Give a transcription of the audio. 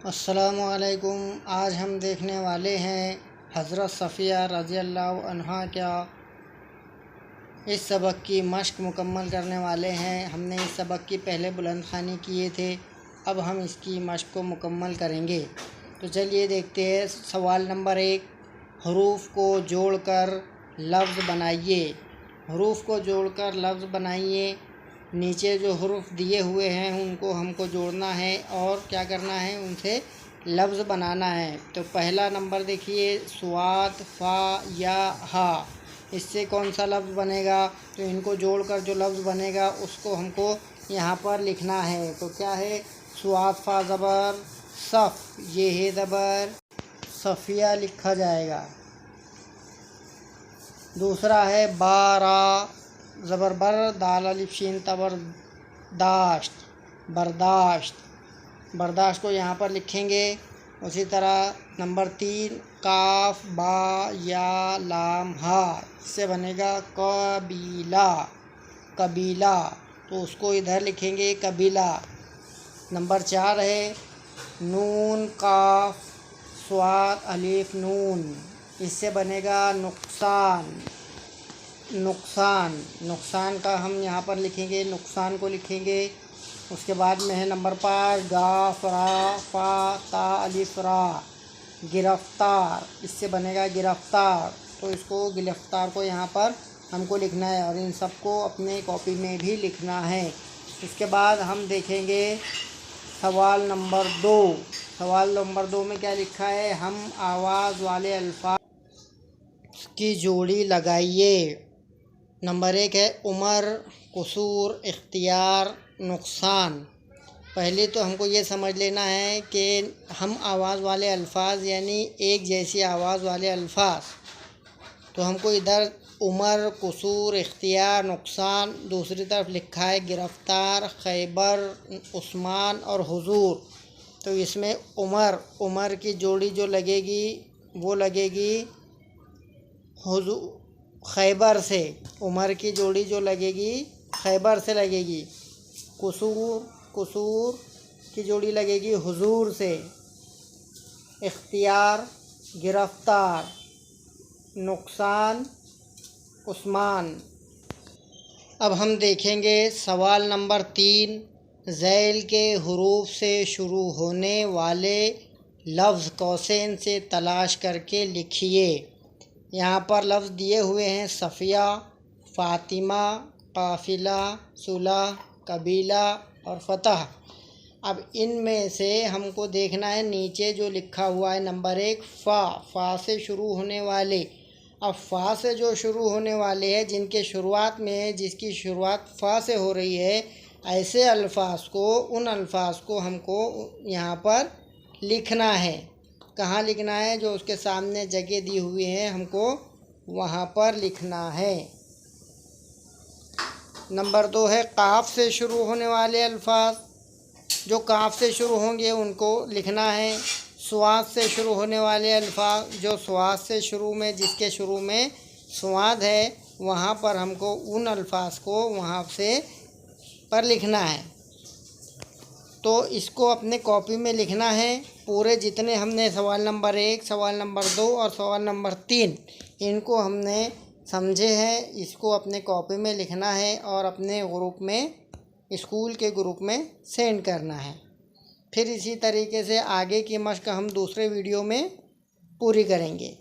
अस्सलामुअलैकुम। आज हम देखने वाले हैं हज़रत सफ़िया रज़ी अल्लाह अन्हा क्या इस सबक की मश्क मुकम्मल करने वाले हैं। हमने इस सबक की पहले बुलंद ख़्वानी किए थे, अब हम इसकी मश्क को मुकम्मल करेंगे। तो चलिए देखते हैं। सवाल नंबर 1, हरूफ को जोड़कर लफ्ज़ बनाइए। हरूफ को जोड़कर लफ्ज़ बनाइए। नीचे जो हरूफ दिए हुए हैं उनको हमको जोड़ना है और क्या करना है, उनसे लफ्ज़ बनाना है। तो पहला नंबर देखिए, स्वाद, फ़ा या हा। इससे कौन सा लफ्ज़ बनेगा? तो इनको जोड़कर जो लफ्ज़ बनेगा उसको हमको यहाँ पर लिखना है। तो क्या है? स्वाद फ़ा ज़बर सफ़, ये है ज़बर सफ़िया लिखा जाएगा। दूसरा है बारा ज़बर बर, दाल अलिफ शीन तबर दाश्त, बर्दाश्त। बर्दाश्त को यहाँ पर लिखेंगे। उसी तरह नंबर 3, काफ बा या लाम हा, इससे बनेगा कबीला, कबीला। तो उसको इधर लिखेंगे कबीला। नंबर 4 है नून काफ स्वाद अलिफ नून, इससे बनेगा नुकसान, नुकसान। नुकसान का हम यहाँ पर लिखेंगे, नुकसान को लिखेंगे। उसके बाद में है नंबर 5, गाफ रा फ़ा ता अलिफ रा, गिरफ़्तार, इससे बनेगा गिरफ़्तार। तो इसको गिरफ़्तार को यहाँ पर हमको लिखना है और इन सब को अपने कॉपी में भी लिखना है। इसके बाद हम देखेंगे सवाल नंबर 2। सवाल नंबर 2 में क्या लिखा है? हम आवाज़ वाले अल्फाज की जोड़ी लगाइए। नंबर 1 है उमर, कसूर, इख्तियार, नुकसान। पहले तो हमको ये समझ लेना है कि हम आवाज़ वाले अल्फाज यानी एक जैसी आवाज़ वाले अल्फाज, तो हमको इधर उमर, कसूर, इख्तियार, नुकसान, दूसरी तरफ लिखा है गिरफ़्तार, खैबर, उस्मान और हुजूर। तो इसमें उमर, उमर की जोड़ी जो लगेगी वो लगेगी हुजूर खैबर से। उमर की जोड़ी जो लगेगी खैबर से लगेगी। कसूर, कसूर की जोड़ी लगेगी हुजूर से। इख्तियार गिरफ़्तार, नुकसान उस्मान। अब हम देखेंगे सवाल नंबर 3, ज़ैल के हुरूफ से शुरू होने वाले लफ्ज़ कौसैन से तलाश करके लिखिए। यहाँ पर लफ्ज़ दिए हुए हैं सफ़िया, फ़ातिमा, काफ़िला, सुलह, कबीला और फ़तह। अब इनमें से हमको देखना है नीचे जो लिखा हुआ है नंबर 1 फ़ा से शुरू होने वाले। अब फ़ा से जो शुरू होने वाले हैं, जिनके शुरुआत में जिसकी शुरुआत फ़ा से हो रही है, ऐसे अल्फाज को, उन अल्फाज को हमको यहाँ पर लिखना है। कहाँ लिखना है? जो उसके सामने जगह दी हुई है हमको वहाँ पर लिखना है। नंबर 2 है काफ से शुरू होने वाले अल्फाज। जो काफ से शुरू होंगे उनको लिखना है। स्वाद से शुरू होने वाले अल्फाज, जो स्वाद से शुरू में, जिसके शुरू में स्वाद है, वहाँ पर हमको उन अल्फाज को वहाँ से पर लिखना है। तो इसको अपने कॉपी में लिखना है। पूरे जितने हमने सवाल नंबर 1, सवाल नंबर 2 और सवाल नंबर 3 इनको हमने समझे हैं, इसको अपने कॉपी में लिखना है और अपने ग्रुप में, स्कूल के ग्रुप में सेंड करना है। फिर इसी तरीके से आगे की मश्क हम दूसरे वीडियो में पूरी करेंगे।